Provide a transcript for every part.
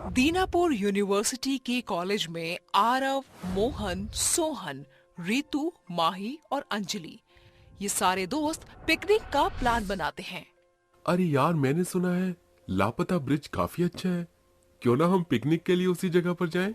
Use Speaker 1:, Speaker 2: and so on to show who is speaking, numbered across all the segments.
Speaker 1: Dinapur university के college में आरव, मोहन, सोहन, रितु, माही और अंजलि ये सारे दोस्त पिकनिक का प्लान बनाते हैं।
Speaker 2: अरे यार, मैंने सुना है लापता ब्रिज काफी अच्छा है। क्यों ना हम पिकनिक के लिए उसी जगह पर जाएं?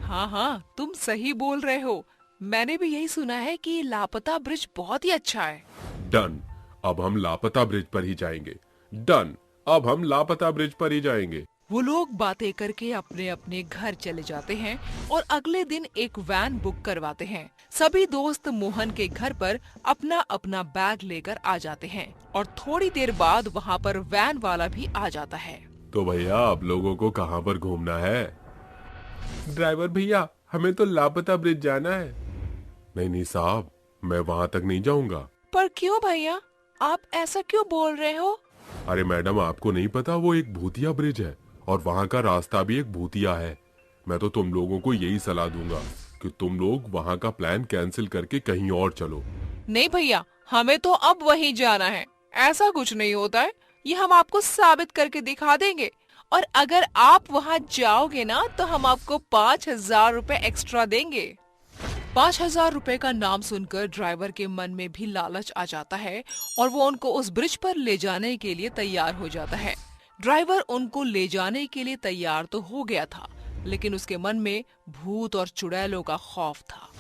Speaker 1: हाँ हाँ, तुम सही बोल रहे हो। मैंने भी यही सुना है कि लापता ब्रिज बहुत ही अच्छा है।
Speaker 2: डन। अब हम लापता ब्रिज पर ही जाएंगे। डन। अब हम लापता ब्रिज पर ही जाएंगे।
Speaker 1: वो लोग बातें करके अपने अपने घर चले जाते हैं और अगले दिन एक वैन बुक करवाते हैं। सभी दोस्त मोहन के घर पर अपना अपना बैग लेकर आ जाते हैं और थोड़ी देर बाद वहाँ पर वैन वाला भी आ जाता है।
Speaker 2: तो भैया, आप लोगों को कहाँ पर घूमना है? ड्राइवर भैया, हमें तो लापता ब्रिज जाना है। नहीं नहीं साहब, मैं वहाँ तक नहीं जाऊँगा।
Speaker 1: पर क्यों भैया, आप ऐसा क्यों बोल रहे हो?
Speaker 2: अरे मैडम, आपको नहीं पता वो एक भूतिया ब्रिज है और वहाँ का रास्ता भी एक भूतिया है। मैं तो तुम लोगों को यही सलाह दूंगा कि तुम लोग वहाँ का प्लान कैंसिल करके कहीं और चलो।
Speaker 1: नहीं भैया, हमें तो अब वहीं जाना है। ऐसा कुछ नहीं होता है, ये हम आपको साबित करके दिखा देंगे। और अगर आप वहाँ जाओगे ना तो हम आपको 5,000 रुपए एक्स्ट्रा देंगे। 5,000 रुपए का नाम सुनकर ड्राइवर के मन में भी लालच आ जाता है और वो उनको उस ब्रिज पर ले जाने के लिए तैयार हो जाता है। ड्राइवर उनको ले जाने के लिए तैयार तो हो गया था, लेकिन उसके मन में भूत और चुड़ैलों का खौफ था।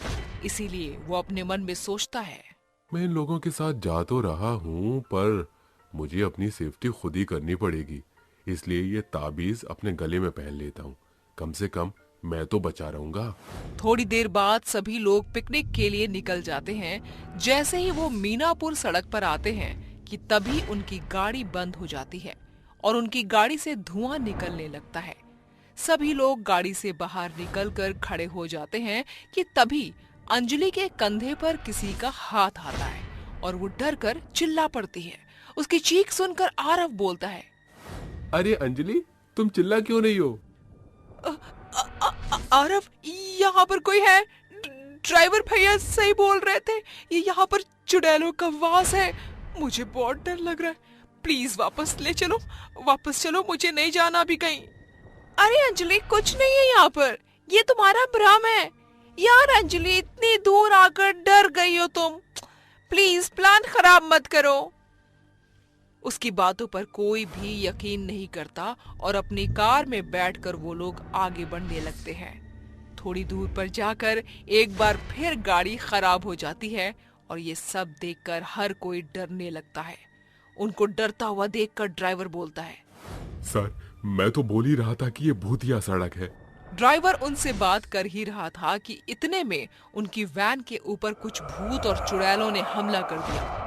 Speaker 1: इसीलिए वो अपने मन में सोचता है,
Speaker 2: मैं इन लोगों के साथ जा तो रहा हूँ, पर मुझे अपनी सेफ्टी खुद ही करनी पड़ेगी। इसलिए ये ताबीज अपने गले में पहन लेता हूँ। कम से कम मैं तो बचा रहूंगा।
Speaker 1: थोड़ी देर बाद सभी लोग पिकनिक के लिए निकल जाते हैं। जैसे ही वो मीनापुर सड़क पर आते हैं कि तभी उनकी गाड़ी बंद हो जाती है और उनकी गाड़ी से धुआं निकलने लगता है। सभी लोग गाड़ी से बाहर निकलकर खड़े हो जाते हैं कि तभी अंजलि के कंधे पर किसी का हाथ आता है और वो डर कर चिल्ला पड़ती है। उसकी चीख सुनकर आरव बोलता है,
Speaker 2: अरे अंजलि, तुम चिल्ला क्यों नहीं हो?
Speaker 1: आरव, यहाँ पर कोई है। ड्राइवर भैया सही बोल रहे थे, ये यहाँ पर चुड़ैलों का वास है। मुझे बहुत डर लग रहा है। प्लीज वापस ले चलो, वापस चलो, मुझे नहीं जाना अभी कहीं। अरे अंजलि, कुछ नहीं है यहाँ पर, ये तुम्हारा भ्रम है। यार अंजलि, इतनी दूर आकर डर गई हो तुम। प्लीज प्लान खराब मत करो। उसकी बातों पर कोई भी यकीन नहीं करता और अपनी कार में बैठकर वो लोग आगे बढ़ने लगते हैं। थोड़ी दूर पर जाकर एक बार फिर गाड़ी खराब हो जाती है और ये सब देखकर हर कोई डरने लगता है। उनको डरता हुआ देखकर ड्राइवर बोलता है,
Speaker 2: सर, मैं तो बोल ही रहा था कि ये भूतिया सड़क है।
Speaker 1: ड्राइवर उनसे बात कर ही रहा था कि इतने में उनकी वैन के ऊपर कुछ भूत और चुड़ैलों ने हमला कर दिया।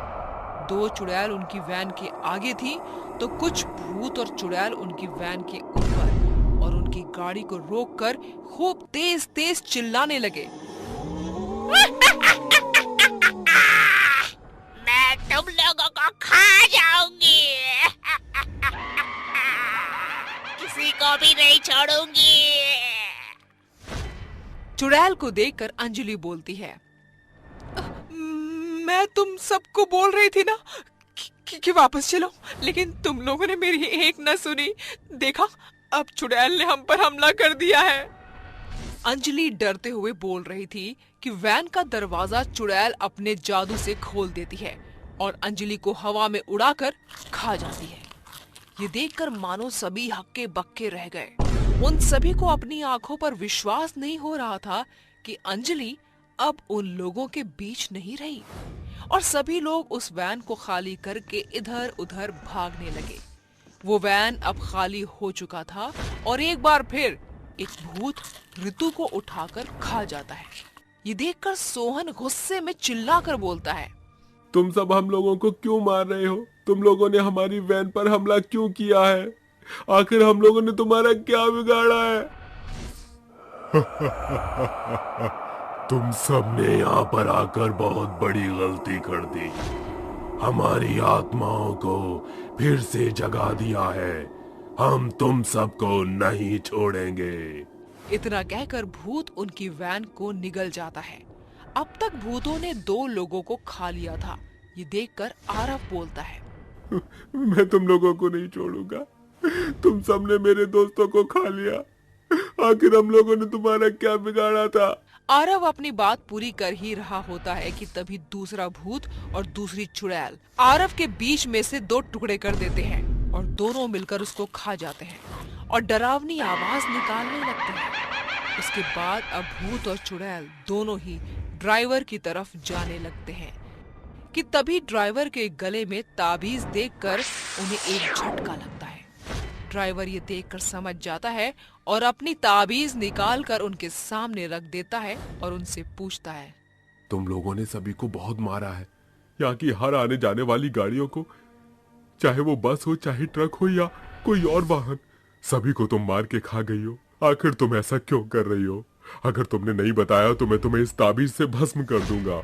Speaker 1: 2 चुड़ैल उनकी वैन के आगे थी तो कुछ भूत और चुड़ैल उनकी वैन के ऊपर और उनकी गाड़ी को रोककर खूब तेज तेज चिल्लाने लगे।
Speaker 3: मैं तुम लोगों को खा जाऊंगी। किसी को भी नहीं छोड़ूंगी।
Speaker 1: चुड़ैल को देखकर अंजलि बोलती है, मैं तुम सबको बोल रही थी ना कि वापस चलो, लेकिन तुम लोगों ने मेरी एक न सुनी। देखा, अब चुड़ैल ने हम पर हमला कर दिया है। अंजलि डरते हुए बोल रही थी कि वैन का दरवाजा चुड़ैल अपने जादू से खोल देती है और अंजलि को हवा में उड़ाकर खा जाती है। ये देखकर मानो सभी हक्के बक्के रह गए। उन सभी को अपनी आंखों पर विश्वास नहीं हो रहा था कि अंजलि अब उन लोगों के बीच नहीं रही और सभी लोग उस वैन को खाली करके इधर उधर भागने लगे। वो वैन अब खाली हो चुका था और एक बार फिर एक भूत रितु को उठाकर खा जाता है। ये देखकर सोहन गुस्से में चिल्लाकर बोलता है,
Speaker 2: तुम सब हम लोगों को क्यों मार रहे हो? तुम लोगों ने हमारी वैन पर हमला क्यों किया है? आखिर हम लोगों ने तुम्हारा क्या बिगाड़ा है? तुम सब ने यहाँ पर आकर बहुत बड़ी गलती कर दी। हमारी आत्माओं को फिर से जगा दिया है। हम तुम सबको नहीं छोड़ेंगे।
Speaker 1: इतना कहकर भूत उनकी वैन को निगल जाता है। अब तक भूतों ने 2 लोगों को खा लिया था। ये देखकर आरव बोलता है,
Speaker 2: मैं तुम लोगों को नहीं छोड़ूंगा। तुम सबने मेरे दोस्तों को खा लिया, आखिर हम लोगों ने तुम्हारा क्या बिगाड़ा था?
Speaker 1: आरव अपनी बात पूरी कर ही रहा होता है कि तभी दूसरा भूत और दूसरी चुड़ैल आरव के बीच में से दो टुकड़े कर देते हैं और दोनों मिलकर उसको खा जाते हैं और डरावनी आवाज निकालने लगते हैं। उसके बाद अब भूत और चुड़ैल दोनों ही ड्राइवर की तरफ जाने लगते हैं कि तभी ड्राइवर के गले में ताबीज देखकर उन्हें एक झटका लगता है। ड्राइवर ये देखकर समझ जाता है और अपनी ताबीज निकालकर उनके सामने रख देता है और उनसे पूछता है,
Speaker 2: तुम लोगों ने सभी को बहुत मारा है। यहाँ की हर आने जाने वाली गाड़ियों को, चाहे वो बस हो, चाहे ट्रक हो या कोई और वाहन, सभी को तुम मार के खा गई हो। आखिर तुम ऐसा क्यों कर रही हो? अगर तुमने नहीं बताया तो मैं तुम्हें इस ताबीज से भस्म कर दूंगा।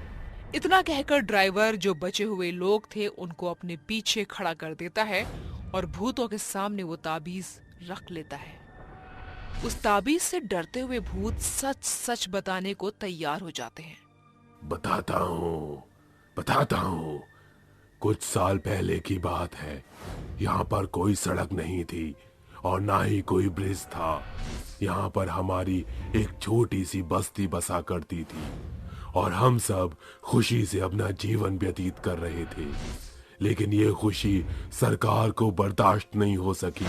Speaker 1: इतना कहकर ड्राइवर जो बचे हुए लोग थे उनको अपने पीछे खड़ा कर देता है और भूतों के सामने वो ताबीज रख लेता है। उस ताबीज से डरते हुए भूत सच सच बताने को तैयार हो जाते हैं।
Speaker 2: बताता हूँ। कुछ साल पहले की बात है। यहाँ पर कोई सड़क नहीं थी और ना ही कोई ब्रिज था। यहाँ पर हमारी एक छोटी सी बस्ती बसा करती थी और हम सब खुशी से अपना जीवन व्यतीत कर रहे थे। लेकिन ये खुशी सरकार को बर्दाश्त नहीं हो सकी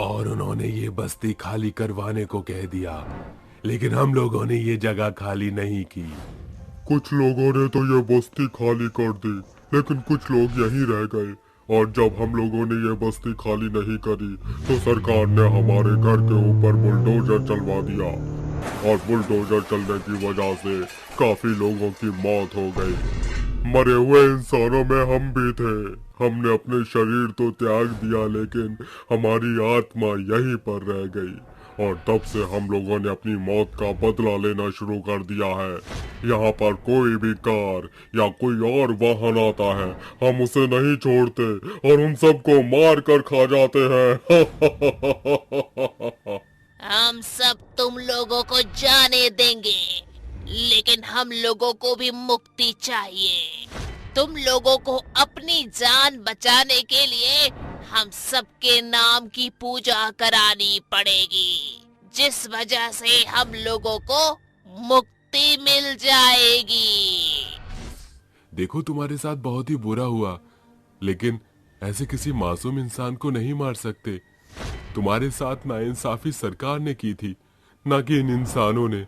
Speaker 2: और उन्होंने ये बस्ती खाली करवाने को कह दिया। लेकिन हम लोगों ने ये जगह खाली नहीं की।
Speaker 4: कुछ लोगों ने तो ये बस्ती खाली कर दी, लेकिन कुछ लोग यहीं रह गए। और जब हम लोगों ने ये बस्ती खाली नहीं करी तो सरकार ने हमारे घर के ऊपर बुलडोजर चलवा दिया और बुलडोजर चलने की वजह से काफी लोगों की मौत हो गई। मरे हुए इंसानों में हम भी थे। हमने अपने शरीर तो त्याग दिया, लेकिन हमारी आत्मा यहीं पर रह गई और तब से हम लोगों ने अपनी मौत का बदला लेना शुरू कर दिया है। यहाँ पर कोई भी कार या कोई और वाहन आता है, हम उसे नहीं छोड़ते और उन सबको मार कर खा जाते हैं।
Speaker 3: हम सब तुम लोगों को जाने देंगे, लेकिन हम लोगों को भी मुक्ति चाहिए। तुम लोगों को अपनी जान बचाने के लिए हम सबके नाम की पूजा करानी पड़ेगी, जिस वजह से हम लोगों को मुक्ति मिल जाएगी।
Speaker 2: देखो, तुम्हारे साथ बहुत ही बुरा हुआ, लेकिन ऐसे किसी मासूम इंसान को नहीं मार सकते। तुम्हारे साथ नाइंसाफी सरकार ने की थी, ना कि इन इंसानों ने।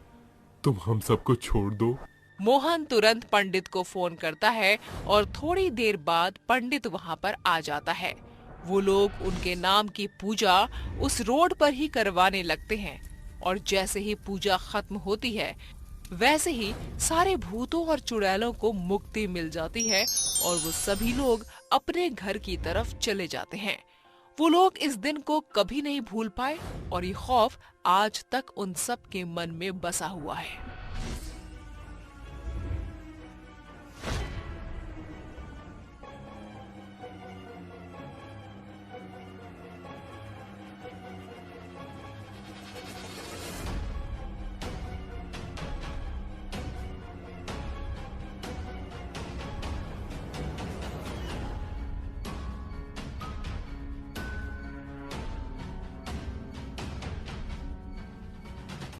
Speaker 2: तुम हम सबको छोड़ दो।
Speaker 1: मोहन तुरंत पंडित को फोन करता है और थोड़ी देर बाद पंडित वहां पर आ जाता है। वो लोग उनके नाम की पूजा उस रोड पर ही करवाने लगते हैं और जैसे ही पूजा खत्म होती है वैसे ही सारे भूतों और चुड़ैलों को मुक्ति मिल जाती है और वो सभी लोग अपने घर की तरफ चले जाते हैं। वो लोग इस दिन को कभी नहीं भूल पाए और ये खौफ आज तक उन सब के मन में बसा हुआ है।